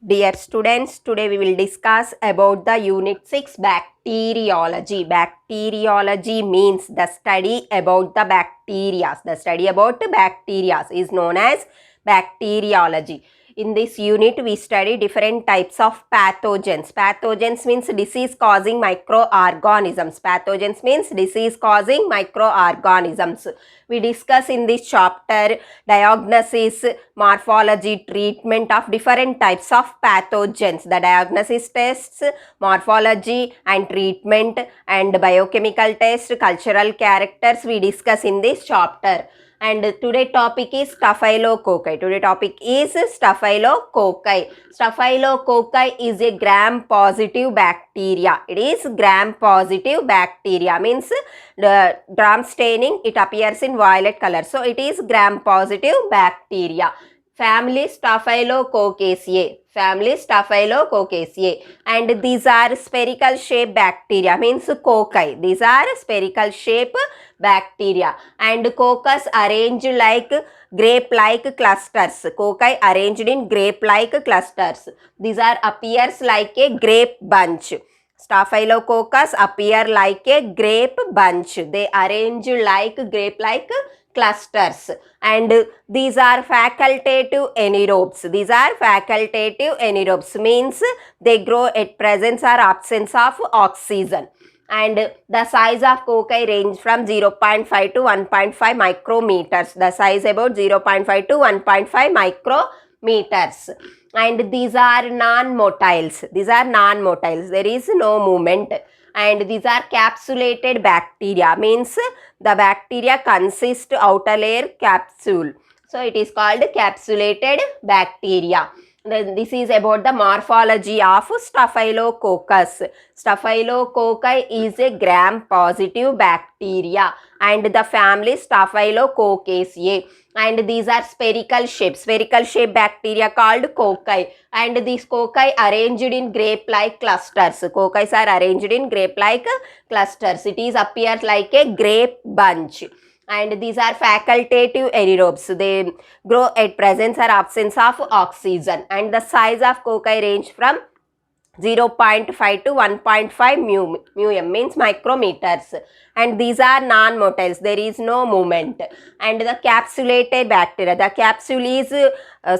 Dear students, today we will discuss about the Unit 6 Bacteriology. Bacteriology means the study about the bacteria. The study about bacteria is known as bacteriology. In this unit, we study different types of pathogens. Pathogens means disease causing microorganisms. Pathogens means disease causing microorganisms. We discuss in this chapter diagnosis, morphology, treatment of different types of pathogens. The diagnosis tests, morphology and treatment, and biochemical test, cultural characters we discuss in this chapter. And today topic is Staphylococci. Today topic is Staphylococci. Staphylococci is a gram-positive bacteria. It is gram-positive bacteria. Means the gram staining, it appears in violet color. So it is gram-positive bacteria. Family Staphylococcaceae. Family Staphylococcaceae. And these are spherical shape bacteria. Means cocci. These are spherical shape bacteria. And coccus arranged like grape-like clusters. Cocci arranged in grape-like clusters. These are appears like a grape bunch. Staphylococcus appear like a grape bunch. They arrange like grape-like clusters, and these are facultative anaerobes. These are facultative anaerobes means they grow at presence or absence of oxygen. And the size of cocci range from 0.5 to 1.5 micrometers. The size about 0.5 to 1.5 micrometers. And these are non-motiles. These are non-motiles. There is no movement. And these are capsulated bacteria. Means the bacteria consist outer layer capsule. So it is called capsulated bacteria. Then this is about the morphology of Staphylococcus. Staphylococci is a gram-positive bacteria and the family Staphylococcaceae. And these are spherical shape bacteria called cocci. And these cocci arranged in grape-like clusters. Cocci are arranged in grape-like clusters. It is appears like a grape bunch. And these are facultative anaerobes. They grow at presence or absence of oxygen. And the size of cocci range from 0.5 to 1.5 μm means micrometers. And these are non-motiles. There is no movement. And the capsulated bacteria. The capsule is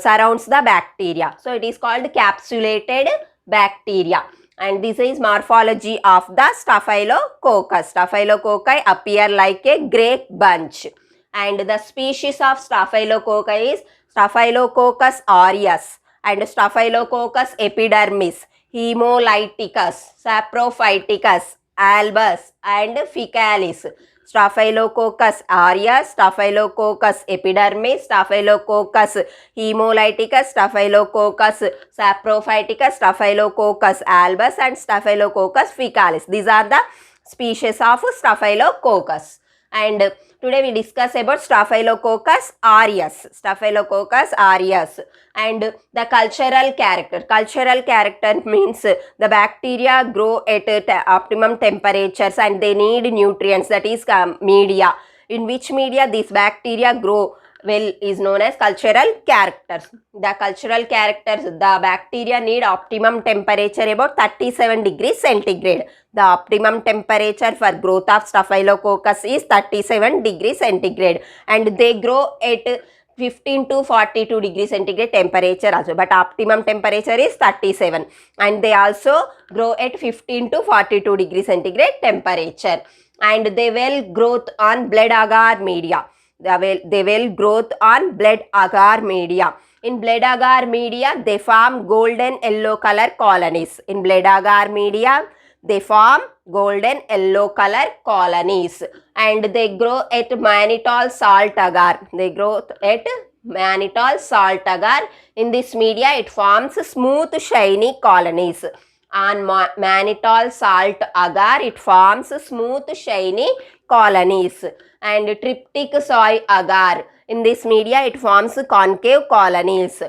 surrounds the bacteria. So it is called capsulated bacteria. And this is morphology of the Staphylococcus. Staphylococci appear like a grape bunch. And the species of Staphylococci is Staphylococcus aureus and Staphylococcus epidermis, Hemolyticus, Saprophyticus, albus and Faecalis. Staphylococcus aureus, Staphylococcus epidermis, Staphylococcus hemolyticus, Staphylococcus saprophyticus, Staphylococcus albus and Staphylococcus faecalis. These are the species of Staphylococcus. And today we discuss about Staphylococcus aureus. Staphylococcus aureus. And the cultural character. Cultural character means the bacteria grow at optimum temperatures and they need nutrients, that is media. In which media these bacteria grow well is known as cultural characters. The cultural characters, the bacteria need optimum temperature about 37 degrees centigrade. The optimum temperature for growth of Staphylococcus is 37 degrees centigrade, and they grow at 15 to 42 degrees centigrade temperature also, but optimum temperature is 37, and they also grow at 15 to 42 degrees centigrade temperature. And they will growth on blood agar media. They will growth on blood agar media. In blood agar media, they form golden yellow color colonies. In blood agar media, they form golden yellow color colonies. And they grow at mannitol salt agar. They grow at mannitol salt agar. In this media, it forms smooth shiny colonies. On mannitol salt agar, it forms smooth shiny colonies. And triptych soy agar, in this media it forms concave colonies.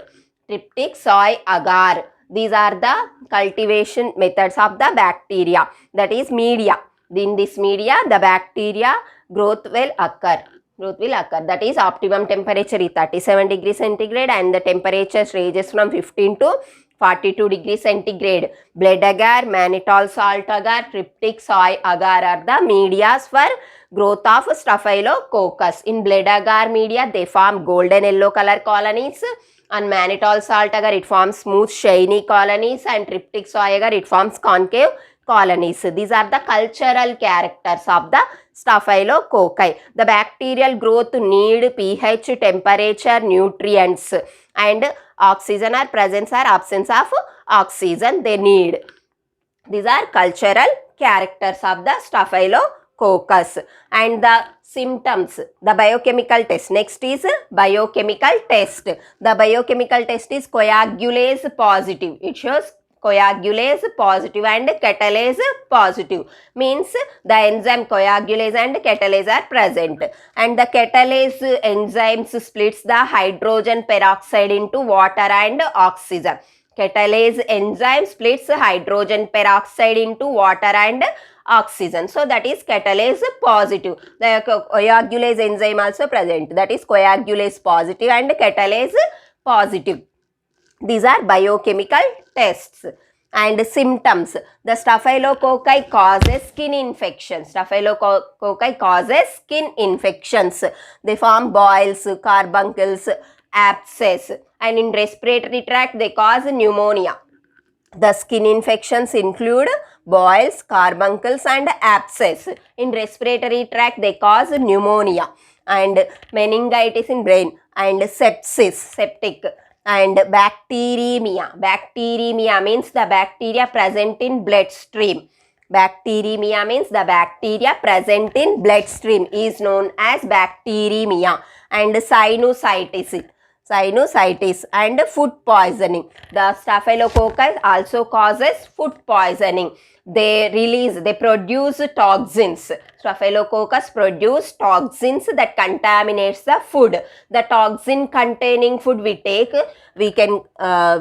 Triptych soy agar. These are the cultivation methods of the bacteria, that is media. In this media the bacteria growth will occur. That is optimum temperature is 37 degrees centigrade and the temperature ranges from 15 to 42 degrees centigrade. Blood agar, mannitol salt agar, tryptic soy agar are the medias for growth of Staphylococcus. In blood agar media, they form golden yellow color colonies. On mannitol salt agar, it forms smooth shiny colonies, and tryptic soy agar, it forms concave colonies. These are the cultural characters of the Staphylococci. The bacterial growth need pH, temperature, nutrients, and oxygen or presence or absence of oxygen they need. These are cultural characters of the Staphylococcus. And the symptoms, the biochemical test. Next is biochemical test. The biochemical test is coagulase positive. It shows coagulase positive and catalase positive, means the enzyme coagulase and catalase are present, and the catalase enzymes splits the hydrogen peroxide into water and oxygen. Catalase enzyme splits hydrogen peroxide into water and oxygen. So that is catalase positive. The coagulase enzyme also present, that is coagulase positive and catalase positive. These are biochemical tests. And symptoms, the Staphylococci causes skin infections. Staphylococci causes skin infections. They form boils, carbuncles, abscess, and in respiratory tract they cause pneumonia. The skin infections include boils, carbuncles, and abscess. In respiratory tract they cause pneumonia, and meningitis in brain, and sepsis, septic, and bacteremia. Bacteremia means the bacteria present in bloodstream. Bacteremia means the bacteria present in bloodstream is known as bacteremia. And sinusitis and food poisoning. The Staphylococcus also causes food poisoning. They produce toxins. Staphylococcus produce toxins that contaminates the food. The toxin containing food we take, we can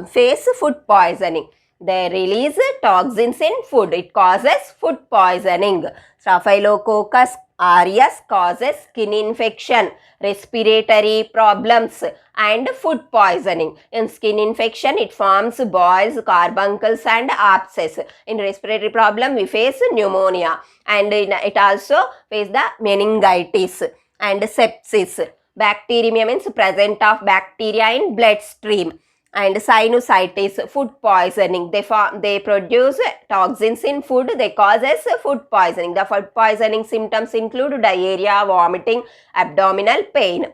face food poisoning. They release toxins in food. It causes food poisoning. Staphylococcus aureus causes skin infection, respiratory problems, and food poisoning. In skin infection, it forms boils, carbuncles, and abscess. In respiratory problem, we face pneumonia, and it also face the meningitis and sepsis. Bacteremia means presence of bacteria in bloodstream. And sinusitis, food poisoning. They produce toxins in food. They causes food poisoning. The food poisoning symptoms include diarrhea, vomiting, abdominal pain.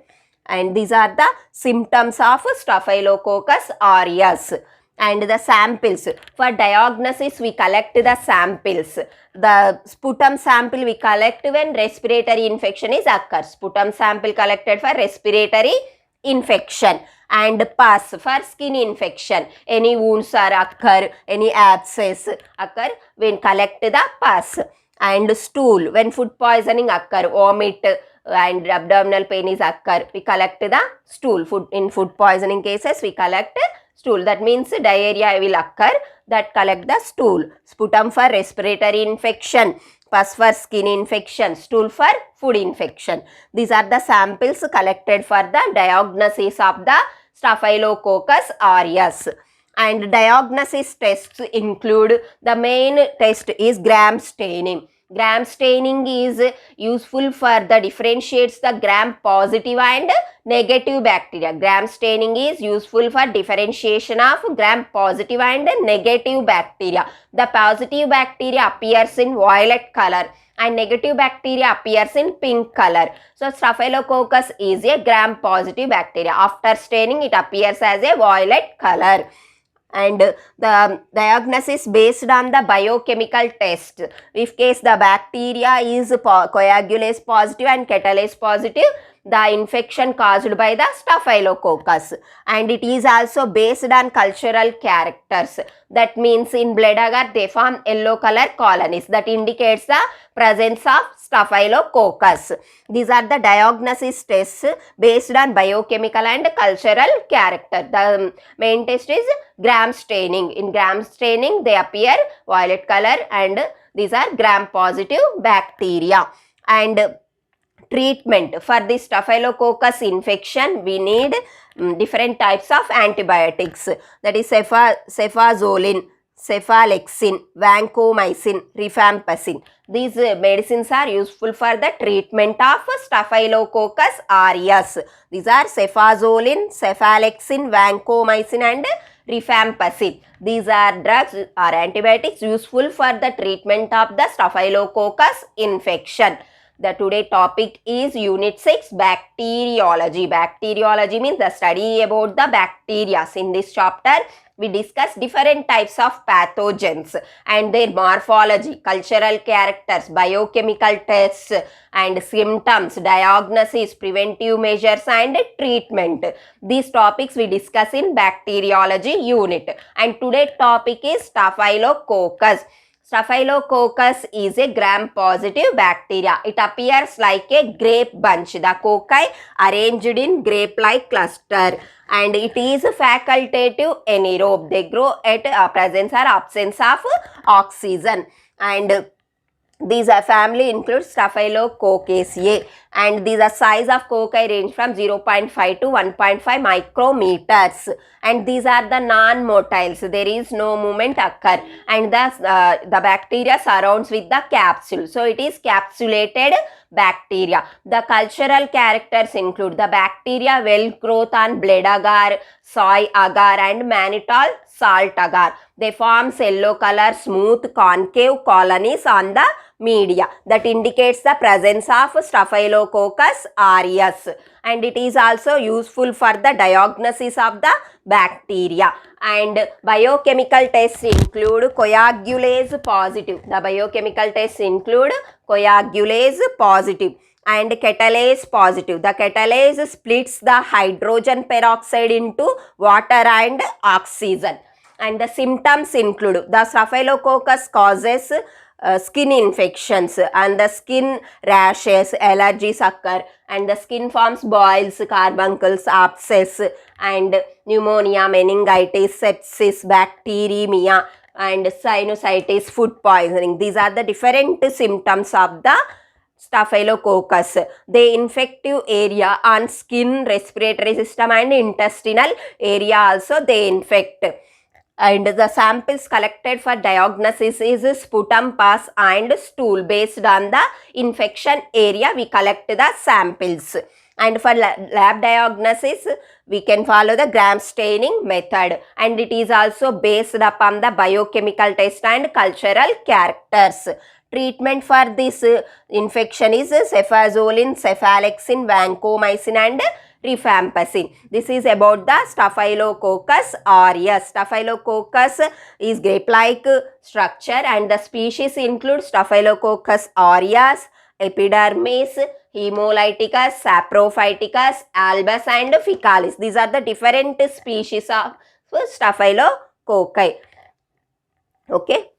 And these are the symptoms of Staphylococcus aureus. And the samples. For diagnosis, we collect the samples. The sputum sample we collect when respiratory infection is occurs. Sputum sample collected for respiratory infection. And pus for skin infection. Any wounds are occur, any abscess occur, when collect the pus. And stool, when food poisoning occur, vomit and abdominal pain is occur, we collect the stool. In food poisoning cases, we collect stool. That means diarrhea will occur, that collect the stool. Sputum for respiratory infection, pus for skin infection, stool for food infection. These are the samples collected for the diagnosis of the Staphylococcus aureus. And diagnosis tests include, the main test is gram staining. Gram staining is useful for the differentiates the gram positive and negative bacteria. Gram staining is useful for differentiation of gram positive and negative bacteria. The positive bacteria appears in violet color and negative bacteria appears in pink color. So Staphylococcus is a gram positive bacteria. After staining, it appears as a violet color. And the diagnosis based on the biochemical test. If case the bacteria is coagulase positive and catalase positive, the infection caused by the Staphylococcus. And it is also based on cultural characters. That means in blood agar they form yellow color colonies. That indicates the presence of Staphylococcus. These are the diagnosis tests based on biochemical and cultural character. The main test is gram staining. In gram staining they appear violet color and these are gram positive bacteria. And treatment for this Staphylococcus infection, we need different types of antibiotics, that is cefazolin, cephalexin, vancomycin, rifampicin. These medicines are useful for the treatment of Staphylococcus aureus. These are cefazolin, cephalexin, vancomycin and rifampicin. These are drugs or antibiotics useful for the treatment of the Staphylococcus infection. The today topic is Unit 6 Bacteriology. Bacteriology means the study about the bacteria. In this chapter, we discuss different types of pathogens and their morphology, cultural characters, biochemical tests and symptoms, diagnosis, preventive measures and treatment. These topics we discuss in bacteriology unit. And today's topic is Staphylococcus. Staphylococcus is a gram-positive bacteria. It appears like a grape bunch. The cocci arranged in grape-like cluster, and it is facultative anaerobe. They grow at presence or absence of oxygen. And these family includes Staphylococcaceae, and these size of cocci range from 0.5 to 1.5 micrometers, and these are the non-motiles. There is no movement occur, and the bacteria surrounds with the capsule, so it is capsulated bacteria. The cultural characters include the bacteria well growth on blood agar, soy agar and mannitol salt agar. They form yellow color smooth concave colonies on the media that indicates the presence of Staphylococcus aureus, and it is also useful for the diagnosis of the bacteria. And biochemical tests include coagulase positive. The biochemical tests include coagulase positive and catalase positive. The catalase splits the hydrogen peroxide into water and oxygen. And the symptoms include the Staphylococcus causes skin infections and the skin rashes, allergies occur, and the skin forms boils, carbuncles, abscess and pneumonia, meningitis, sepsis, bacteremia and sinusitis, food poisoning. These are the different symptoms of the Staphylococcus. The infective area on skin, respiratory system and intestinal area also they infect. And the samples collected for diagnosis is sputum, pus and stool. Based on the infection area, we collect the samples. And for lab diagnosis, we can follow the gram staining method, and it is also based upon the biochemical test and cultural characters. Treatment for this infection is cefazolin, cephalexin, vancomycin and rifampicin. This is about the Staphylococcus aureus. Staphylococcus is grape-like structure, and the species include Staphylococcus aureus, epidermis, hemolyticus, saprophyticus, albus and ficalis. These are the different species of Staphylococci. Okay.